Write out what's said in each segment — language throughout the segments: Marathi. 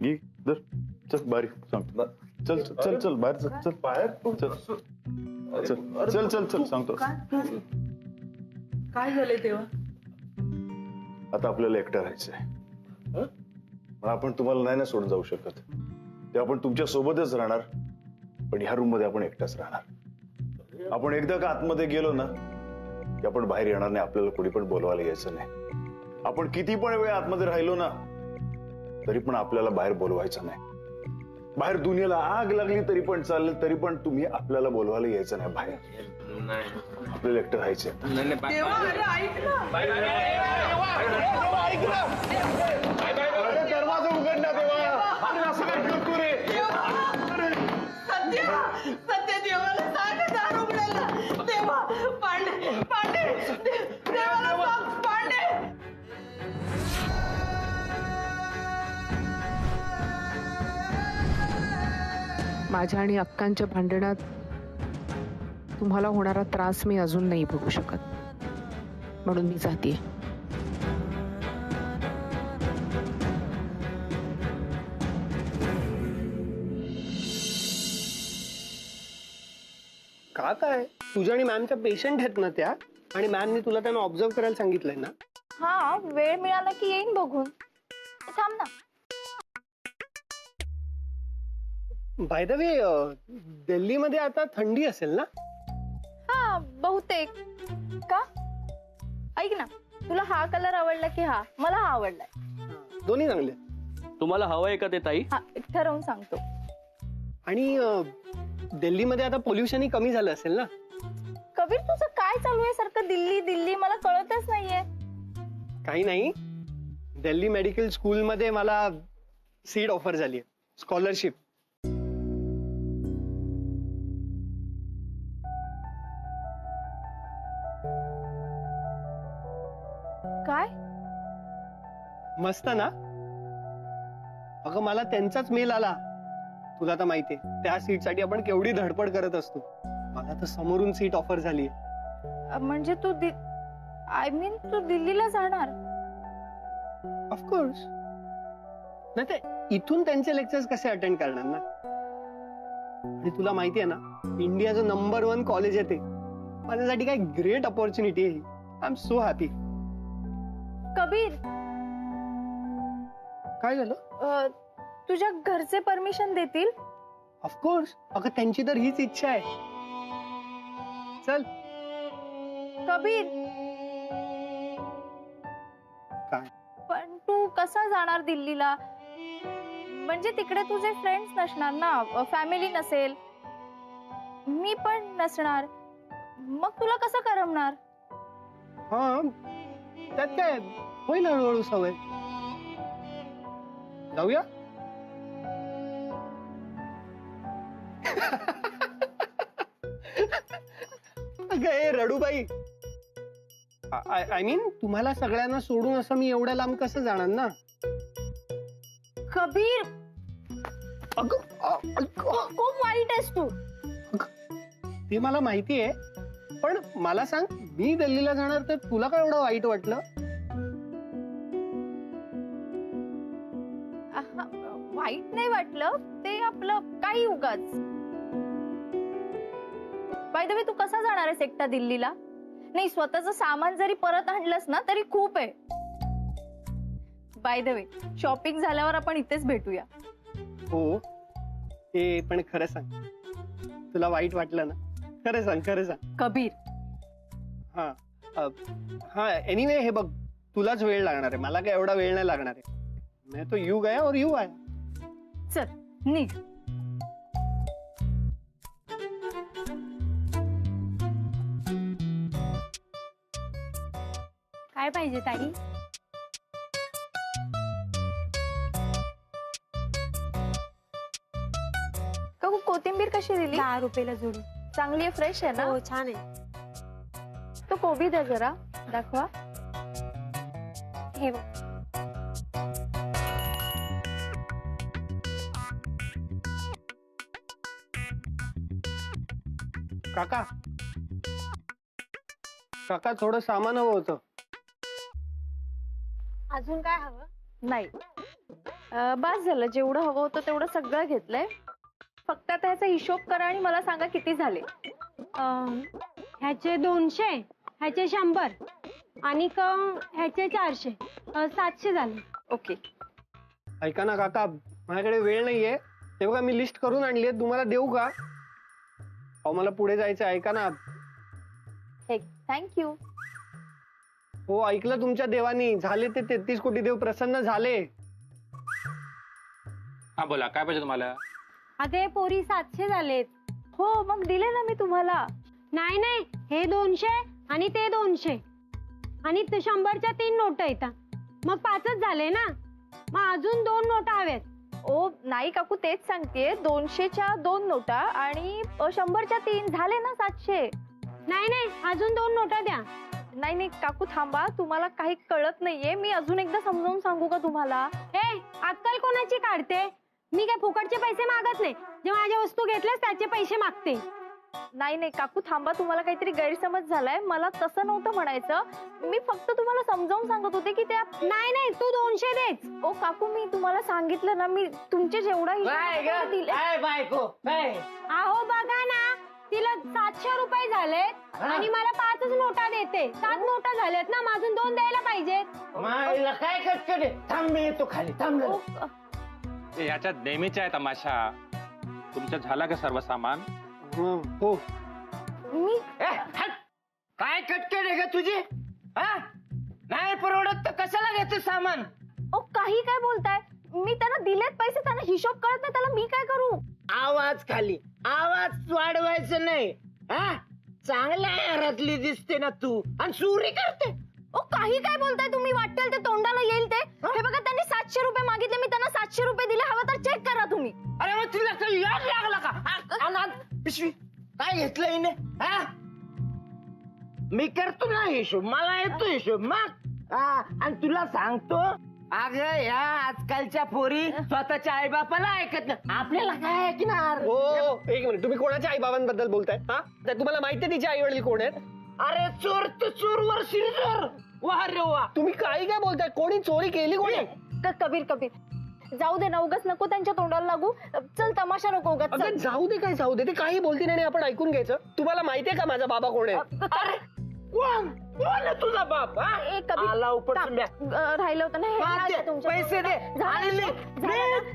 ये धर, चल बाहेर सांगतो. चल चल चल चल बाहेर चल चल बाहेर चल चल चल चल चल सांगतो. काय झालंय तेव्हा? आता आपल्याला एकटं राहायचंय. पण आपण तुम्हाला नाही ना सोडून जाऊ शकत. ते आपण तुमच्या सोबतच राहणार, पण ह्या रूम मध्ये आपण एकटाच राहणार. आपण एकदा का आतमध्ये गेलो ना की आपण बाहेर येणार नाही. आपल्याला कोणी पण बोलवायला यायचं नाही. आपण किती पण वेळ आतमध्ये राहिलो ना तरी पण आपल्याला बाहेर बोलवायचं नाही. बाहेर दुनियेला आग लागली तरी पण चालेल, तरी पण तुम्ही आपल्याला बोलवायला यायचं नाही बाहेर. आपल्याला एकटं राहायचंय. दरवाजा उघड ना देवा. असं काय करतो रे? सत्य देवाला सांग दार उघडायला. देवा पांडे पांडे देवाला सांग पांडे. माझ्या आणि अक्कांच्या भांडणात तुम्हाला होणारा त्रास मी अजून नाही बघू शकत, म्हणून मी जाते. का काय तुझ्या आणि मॅमच्या पेशंट आहेत ना त्या, आणि मॅमने तुला त्यांना ऑब्झर्व करायला सांगितलंय ना? हा, वेळ मिळाला की येईन बघून. थांब ना. बाय द वे, दिल्लीमध्ये आता थंडी असेल ना? हा, बहुतेक. का? ऐक ना, तुला हा कलर आवडला की हा? मला हा आवडलाय. दोन्ही चांगले. तुम्हाला हवंय का ते ताई? हा, ठरवून सांगतो. आणि दिल्लीमध्ये आता पोल्युशन कमी झालं असेल ना? कबीर, तुझं काय चालू आहे सारखं दिल्ली दिल्ली? मला कळतच नाहीये. काही नाही, दिल्ली मेडिकल स्कूल मध्ये मला सीट ऑफर झाली आहे, स्कॉलरशिप. काय? मस्त ना? अगं मला त्यांचाच मेल आला. तुला तर माहितीये त्या सीट साठी आपण केवढी धडपड करत असतो. मला तर समोरून सीट ऑफर झाली. म्हणजे तू आय मीन तू दिल्लीला जाणार? ऑफकोर्स. नाही ते इथून त्यांचे लेक्चर्स कसे अटेंड करणार ना? आणि तुला माहितीये ना, इंडियाचं नंबर 1 कॉलेज आहे ते. माझ्यासाठी काय ग्रेट अपॉर्च्युनिटी आहे. I am so happy. Kabir, काय झालं? तुझ्या घरचे परमिशन देतील? ऑफकोर्स. अगं त्यांची तर हीच इच्छा आहे. चल. कबीर, काय? पण तू कसा जाणार दिल्लीला? म्हणजे तिकडे तुझे फ्रेंड्स नसणार ना, फॅमिली नसेल, मी पण नसणार. मग तुला कसं करमणार? हा, त्यात काय, होईल हळूहळू सवय. जाऊया. रडूबाई, आय मीन तुम्हाला सगळ्यांना सोडून असं मी एवढ्या लांब कसं जाणार ना? कबीर, अगं खूप वाईट आहेस तू. ते मला माहितीये, पण मला सांग, मी दिल्लीला जाणार तर तुला काय एवढं वाईट वाटलं? वाईट नाही वाटलं, ते आपलं काही उगाच. बाय द वे, तू कसा जाणार आहेस एकटा दिल्लीला? नाही, स्वतःचं सामान जरी परत आणलंस ना तरी खूप आहे. बाय द वे, शॉपिंग झाल्यावर आपण इथेच भेटूया. हो, ते पण खरं सांग, तुला वाईट वाटलं ना? खरं सांग, खरं सांग. कबीर, हा हा, एनिवे हे बघ, तुलाच वेळ लागणार आहे, मला काय एवढा वेळ नाही लागणार आहे. मैं तो यू गया और यू आया. चल निघ. काय पाहिजे ताई? काकू, कोथिंबीर कशी दिली? 10 रुपयाला जोडी. चांगली आहे, फ्रेश आहे ना? हो, छान आहे. तो कोबी द्या जरा, दाखवा. हे बघ. काका, काका थोडं सामान हवं होतं. अजून काय हवं? नाही बस झालं, जेवढं हवं होतं तेवढं सगळं घेतलंय. फक्त आता ह्याचा हिशोब करा आणि मला सांगा किती झाले. ह्याचे 200, ह्याचे 100 आणि ह्याचे 400, 700 झाले. ओके. ऐका ना काका, माझ्याकडे वेळ नाहीये. ते बघा मी लिस्ट करून आणली आहे, तुम्हाला देऊ का? अहो मला पुढे जायचं, ऐका ना. थँक्यू. हो ऐकलं तुमच्या देवानी, झाले ते 33 कोटी देव प्रसन्न झाले. हा बोला, काय पाहिजे तुम्हाला? आता पोरी 700 झालेत. हो मग दिले ना मी तुम्हाला. नाही नाही, हे 200 आणि ते 200 आणि 100च्या 3 नोटा येतात, मग 5च झाले ना. मग अजून 2 नोटा हव्यात. ओ नाही काकू, तेच सांगतेय. 200च्या 2 नोटा आणि 100च्या 3 झाले ना 700. नाही नाही, अजून 2 नोटा द्या. नाही नाही काकू थांबा, तुम्हाला काही कळत नाहीये. मी अजून एकदा समजावून सांगू का तुम्हाला? अक्कल कोणाची काढते? मी काय फुकटचे पैसे मागत नाही. जे माझ्या वस्तू घेतल्यास त्याचे पैसे मागते. नाही नाही काकू थांबा, तुम्हाला काहीतरी गैरसमज झालाय. मला तसं नव्हतं म्हणायचं. मी फक्त तुम्हाला समजावून सांगत होते की त्या. नाही नाही, तू 200 देच. ओ काकू मी तुम्हाला सांगितलं ना, मी तुमचे जेवढा हिशोब दिले. अहो बघा ना, तिला 700 रुपये झाले आणि मला 5च नोटा देते. 7 नोटा झाल्यात ना, माझून 2 द्यायला पाहिजेत. काय कटकडे, थांब मी येतो खाली, थांब. याच्यात नेहमीचा आहे तमाशा. तुमचं झाला का सर्व सामान? हो. मी काय कटकट आहे का तुझी? नाही परवडत तर कशाला घेते सामान? ओ काही काय बोलताय? मी त्यांना दिलेत पैसे, त्यांना हिशोब कळत नाही, त्याला मी काय करू? आवाज खाली, आवाज वाढवायचं नाही. चांगल्या घरातली दिसते ना तू, आणि चोरी करते. ओ काही काय बोलताय तुम्ही? वाटेल ते तोंडाला येईल ते. हे बघा, त्यांनी 700 रुपये मागितले, मी त्यांना 700 रुपये दिले. हवं तर चेक करा तुम्ही. अरे मग तुला काही याद लागला का? पिशवी काय घेतलं हिने? मी करतो ना हिशोब, मला येतो हिशोब मग. आणि तुला सांगतो, अगं या आजकालच्या पोरी स्वतःच्या आईबापाला ऐकत नाही, आपल्याला काय ऐकणार? हो एक मिनिट, तुम्ही कोणाच्या आईबाबांबद्दल बोलताय? तुम्हाला माहिती आहे तिचे आई वडील कोण आहेत? अरे चोर तर चोर वर शिरजोर. वा रे वा, तुम्ही काही काय बोलताय? कोणी चोरी केली? कोणी? कबीर जाऊ दे ना, उगाच नको त्यांच्या तोंडाला लागू. चल तमाशा नको उगाच. अगं जाऊ दे, काय जाऊ दे, ते काही बोलती नाही, आपण ऐकून घ्यायचं. तुम्हाला माहितीये का माझा बाबा कोण आहे? अरे कोण आहे तुझा बाप? आला उपटुंब्या. राहिलं होतं ना तुमच्या. पैसे दे.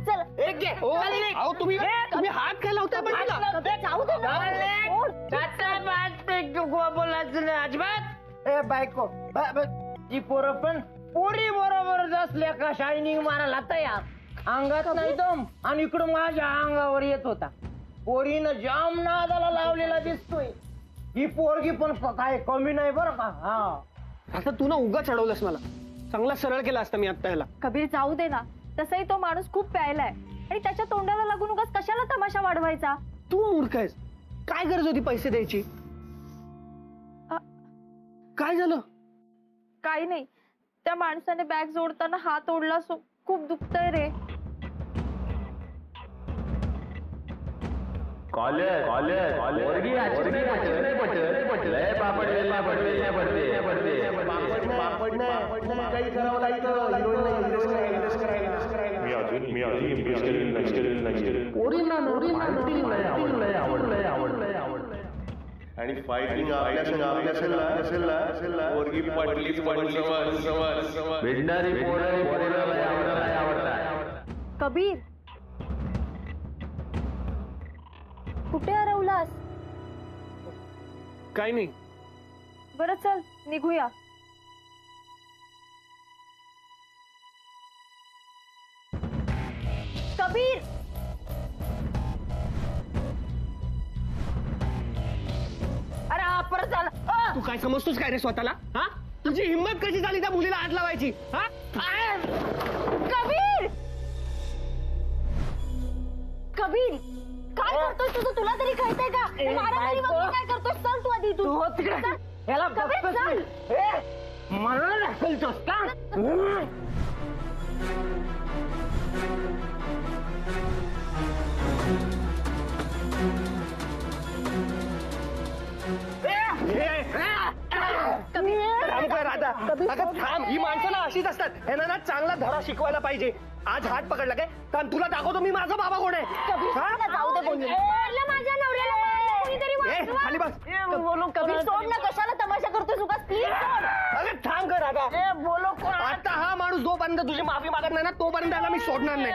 चल एक घे. अहो तुम्ही हात काय लावताय? पण तिला? जाऊ दे ना. बोलायचं नाही अजिबात. ए बायको, जी पोरं पण पोरी बरोबर असल्या का शायनिंग मारायला तयार. अंगात नाही दम, आणि इकडं माझ्या अंगावर येत होता. पोरीनं जाम नादाला लावलेला दिसतोय. ही पोरगी पण काय कमी नाही बरं का. आता तू ना उगा चढवलंस मला. चांगला सरळ केला असता मी आता याला. कबीर जाऊ दे ना, तसंही तो माणूस खूप प्यायलाय आणि त्याच्या तोंडाला लागून उगाच कशाला तमाशा वाढवायचा? तू मूर्ख आहेस. काय गरज होती पैसे द्यायची? काय झालं? काही नाही, त्या माणसाने बॅग जोडताना हात ओढला, खूप दुखतंय रे. आणि फायटिंग पोरगी पटलीच कबीर कुठे हरवलास? काय नाही. बरं चल निघूया. कबीर अरे परत झालं. तू काय समजतोस काय रे स्वतःला? तुझी हिंमत कशी झाली त्या मुलीला हात लावायची? कबीर कबीर काय करतोय तुझं? तुला तरी कळतंय का? मारामारी वगैरे काय करतोय? चल तू आधी. तू हो तिकडे. याला कबीर, गप्पच चल. नाही. मला ढकलतोस का? राधा अगं थांब, ही माणसं ना अशीच असतात, यांना ना चांगला धडा शिकवायला पाहिजे. आज हात पकडला काय कारण तुला दाखवतो मी माझा बाबा कोण आहे. जाऊ दे बोलून. माझ्या नवऱ्याला मारलं कोणीतरी, ए, खाली बस. बोलू कबीर सोड ना, कशाला तमाशा करतोय सुकास, प्लीज सोड. अरे थांब कर आता. बोलो कोण आता हा माणूस जोपर्यंत तुझी माफी मागत नाही ना तोपर्यंत त्याला मी सोडणार नाही.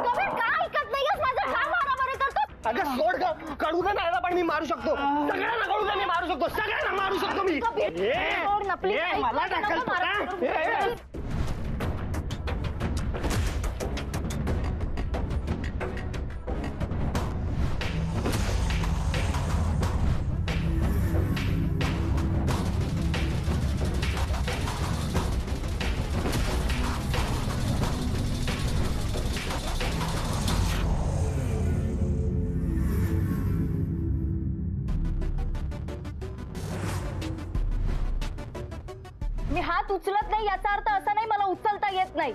कबीर काय ऐकत नाहीयेस माझं, का मारामारी करतो. अगं सोड ग, कळू दे ना पण मी मारू शकतो. सगळ्यांना कळू दे मी मारू शकतो, सगळ्यांना मारू शकतो मी. सोड ना, please. ए, मला ढकलतो का? ए. मी हात उचलत नाही याचा अर्थ असा नाही मला उचलता येत नाही.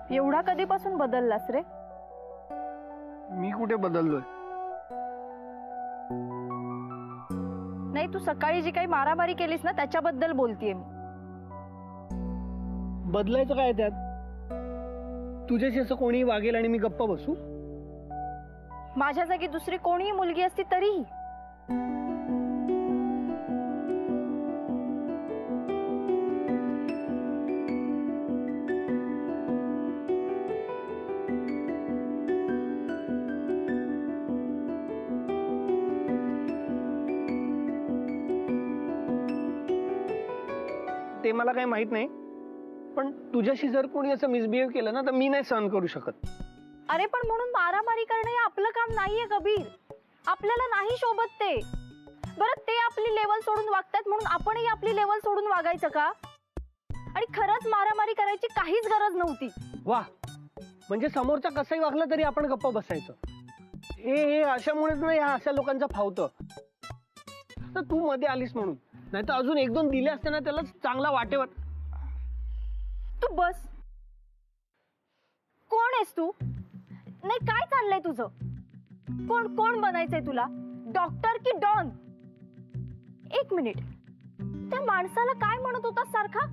एवढा कधीपासून बदललास रे? मी कुठे बदललोय? नाही, तू सकाळी जी काही मारामारी केलीस ना त्याच्याबद्दल बोलतीये मी. बदलायचं काय त्यात? तुझ्याशी असं कोणी वागेल आणि मी गप्प बसू? माझ्या जागी दुसरी कोणीही मुलगी असती तरीही. ते मला काही माहित नाही, पण तुझ्याशी जर कोणी असं मिसबिहेव केलं ना तर मी नाही सहन करू शकत. अरे पण म्हणून मारामारी करणं हे आपलं काम नाहीये कबीर, आपल्याला नाही शोभत ते. बरं ते आपली लेवल सोडून वागतात म्हणून आपणही आपली लेवल सोडून वागायचं का? आणि खरंच मारामारी करायची काहीच गरज नव्हती. वा, म्हणजे समोरचा कसंही वागलं तरी आपण गप्प बसायचं. हे अशामुळेच नाही ह्या अशा लोकांचा फावतं. तर तू मध्ये आलीस म्हणून, नाही तर अजून एक दोन दिले असते ना त्याला चांगला वाटेवर. तू बस. कोण आहेस तू? नाही काय चाललंय तुझं? कोण कोण बनायचंय तुला, डॉक्टर की डॉन? एक मिनिट, त्या माणसाला काय म्हणत होता सारखा?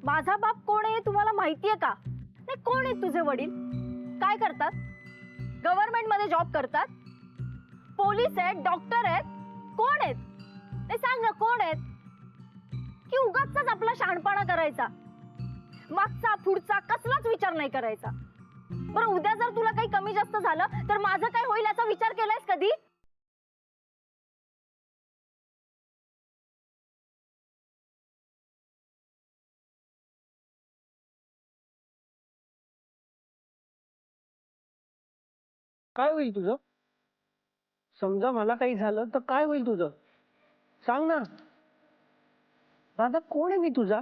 माझा बाप कोण आहे तुम्हाला माहितीये का? नाही कोण आहेत तुझे वडील? काय करतात? गव्हर्नमेंट मध्ये जॉब करतात? पोलीस आहेत, डॉक्टर आहेत? कोण आहेत? नाही सांग ना कोण आहेत? की उगाचच आपला शहाणपणा करायचा, मागचा पुढचा कसलाच विचार नाही करायचा. बरं उद्या जर तुला काही कमी जास्त झालं तर माझं काय होईल याचा विचार केलायस कधी? काय होईल तुझं? समजा मला काही झालं तर काय होईल तुझं? सांग ना दादा, कोण आहे मी तुझा?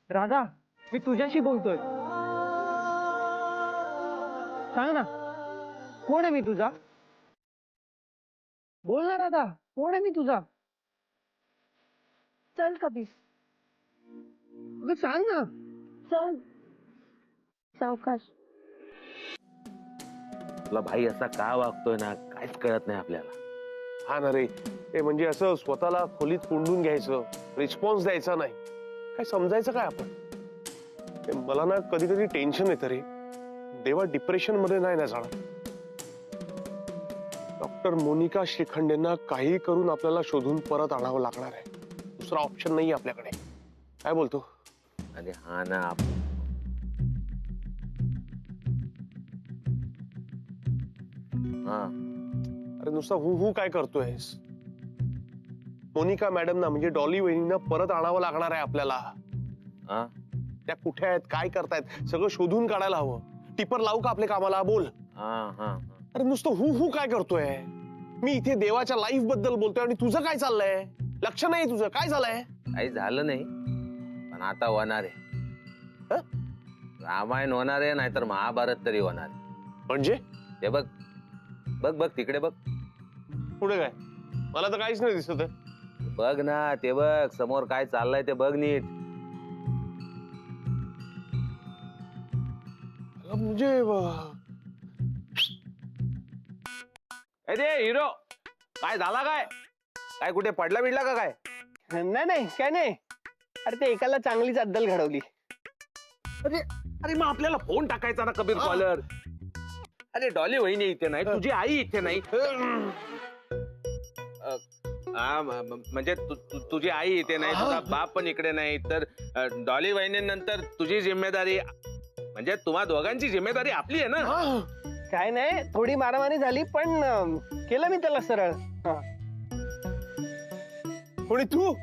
राधा, मी तुझ्याशी बोलतोय. सांग ना कोण आहे मी तुझा? बोल ना राधा, कोण आहे मी तुझा? चल कबीर, अगं सांग ना. चल. सावकाश. तुला भाई असा का वागतोय ना काहीच कळत नाही आपल्याला. हा ना रे, ते म्हणजे असं स्वतःला खोलीत कोंडून घ्यायचं, रिस्पॉन्स द्यायचा नाही, काय समजायचं काय आपण? मला ना कधी कधी टेन्शन येतं रे. देवा डिप्रेशन मध्ये नाही ना जाणार. डॉक्टर मोनिका श्रीखंडेंना काही करून आपल्याला शोधून परत आणावं लागणार आहे. दुसरा ऑप्शन नाही आपल्याकडे. काय बोलतो? अरे हा ना, अरे नुसता हू काय करतोयस? मोनिका मॅडम ना म्हणजे डॉली वहिनींना परत आणावं लागणार आहे आपल्याला. त्या कुठे आहेत, काय करतायत, सगळं शोधून काढायला हवं. टिपर लावू का आपल्या कामाला? बोल. अरे नुसतं हू काय करतोय? मी इथे देवाच्या लाईफ बद्दल बोलतोय आणि तुझं काय चाललंय? लक्ष नाही तुझं, काय झालंय? काही झालं नाही, पण आता होणार आहे. रामायण होणार आहे, नाहीतर महाभारत तरी होणार आहे. म्हणजे ते बघ बघ बघ तिकडे बघ. पुढे काय? मला तर काहीच नाही दिसत आहे. बघ ना, ते बघ समोर काय चाललंय ते बघ नीट. म्हणजे अरे हिरो, काय झाला? काय काय कुठे पडला बिडला का काय? नाही काय नाही. अरे ते एकाला चांगलीच अद्दल घडवली. अरे अरे मग आपल्याला फोन टाकायचा ना कबीर कॉलर. अरे डॉली वहिनी इथे नाही, तुझी आई इथे नाही. म्हणजे तुझी आई इथे नाही, तुझा बाप पण इकडे नाही, तर डॉली वहिनीनंतर तुझी जिम्मेदारी, म्हणजे तुम्हा दोघांची जिम्मेदारी आपली आहे ना. काय नाही, थोडी मारामारी झाली, पण केलं मी त्याला सरळ. कोणी तू?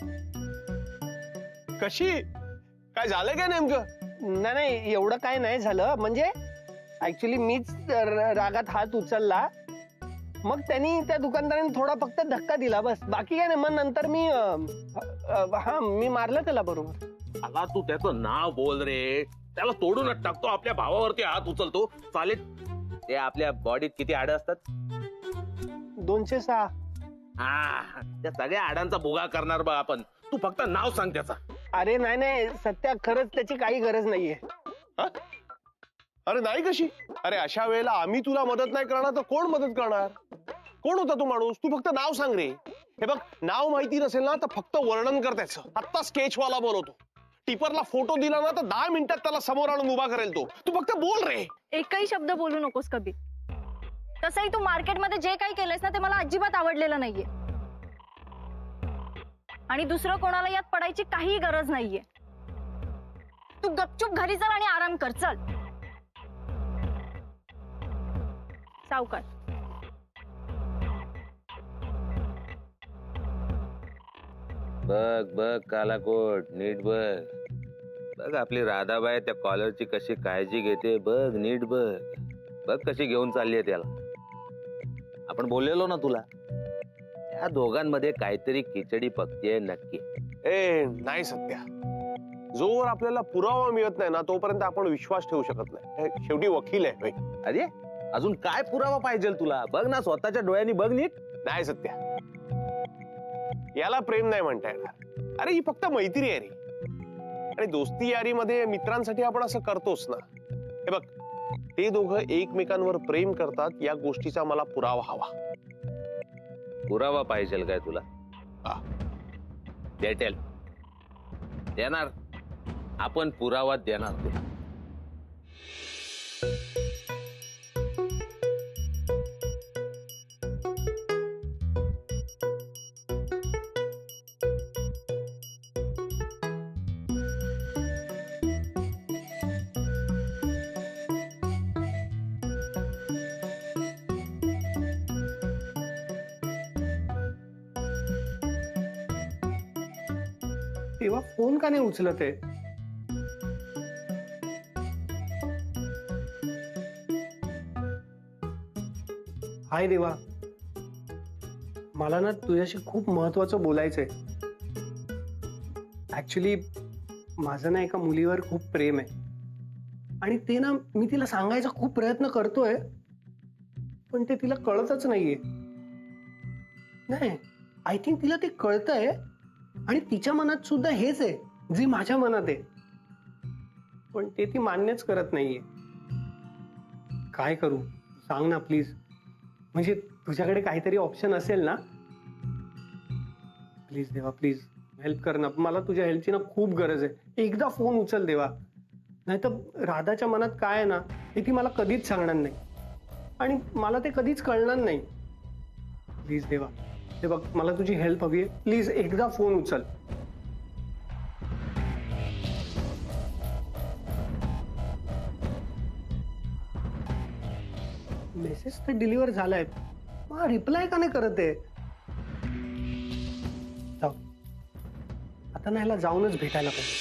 कशी? काय झालं काय नेमकं? नाही एवढं काय नाही झालं. म्हणजे ऍक्च्युली मीच रागात हात उचलला, मग त्यांनी त्या दुकानदाराने थोडा फक्त धक्का दिला, बस. बाकी काय नाही. मग नंतर मी मारलं त्याला बरोबर. आला तू त्याचं नाव बोल रे, त्याला तोडूनच टाकतो. आपल्या भावावरती हात उचलतो, चालेल. ते आपल्या बॉडीत किती आड असतात? 206. हा, त्या सगळ्या आडांचा भुगा करणार बघ आपण. तू फक्त नाव सांग त्याचा. अरे नाही सत्या, खरंच त्याची काही गरज नाहीये. अरे नाही कशी? अरे अशा वेळेला आम्ही तुला मदत नाही करणार तर कोण मदत करणार? कोण होता तो माणूस? तू फक्त नाव सांग रे. हे बघ, नाव माहिती नसेल ना तर फक्त वर्णन कर त्याचं. आत्ता स्केचवाला बोलवतो. टिपरला फोटो दिला ना तर 10 मिनिटात त्याला समोर आणून उभा करेल तो. तू फक्त बोल रे. एकही शब्द बोलू नकोस कबीर. तसंही तू मार्केटमध्ये जे काही केलंयस ना ते मला अजिबात आवडलेलं नाहीये, आणि दुसरं कोणाला यात पडायची काही गरज नाहीये. तू गपचूप घरी चल आणि आराम कर. चल सावकार. बघ बघ कालाकोट, नीट बघ. बघ आपली राधाबाई त्या कॉलरची कशी काळजी घेते. बघ नीट बघ. बघ कशी घेऊन चालली आहे त्याला. आपण बोललेलो ना तुला, त्या दोघांमध्ये काहीतरी खिचडी पकतीये नक्की. नाही सत्या, जोवर आपल्याला पुरावा मिळत नाही ना तोपर्यंत आपण विश्वास ठेवू शकत नाही. शेवटी वकील आहे. अरे अजून काय पुरावा पाहिजे तुला? बघ ना, स्वतःच्या डोळ्यांनी बघ नीट. नाही सत्या, याला प्रेम नाही म्हणता येणार. अरे ही फक्त मैत्री आहे रे, आणि दोस्ती यारीमध्ये मित्रांसाठी आपण असं करतोच ना. हे बघ, ते दोघं एकमेकांवर प्रेम करतात या गोष्टीचा मला पुरावा हवा. पुरावा पाहिजे काय तुला? भेटेल, देणार आपण. पुरावा देणार तुला. तेव्हा फोन का नाही उचलत आहे? हाय देवा, मला ना तुझ्याशी खूप महत्वाचं बोलायचंय. ऍक्च्युली माझं ना एका मुलीवर खूप प्रेम आहे, आणि ते ना मी तिला सांगायचा खूप प्रयत्न करतोय, पण ते तिला कळतच नाहीये. नाही, आय थिंक तिला ते कळतंय, आणि तिच्या मनात सुद्धा हेच आहे जे माझ्या मनात आहे, पण ते ती मान्यच करत नाहीये. काय करू सांग ना प्लीज. म्हणजे तुझ्याकडे काहीतरी ऑप्शन असेल ना? प्लीज देवा, प्लीज हेल्प कर ना. मला तुझ्या हेल्पची ना खूप गरज आहे. एकदा फोन उचल देवा, नाहीतर राधाच्या मनात काय आहे ना हे ती मला कधीच सांगणार नाही, आणि मला ते कधीच कळणार नाही. प्लीज देवा, ते बघ, मला तुझी हेल्प हवी आहे. प्लीज एकदा फोन उचल. मेसेज तर डिलिव्हर झालाय, मग रिप्लाय का नाही करत आहे? जाऊ आता ना, ह्याला जाऊनच भेटायला पाहिजे.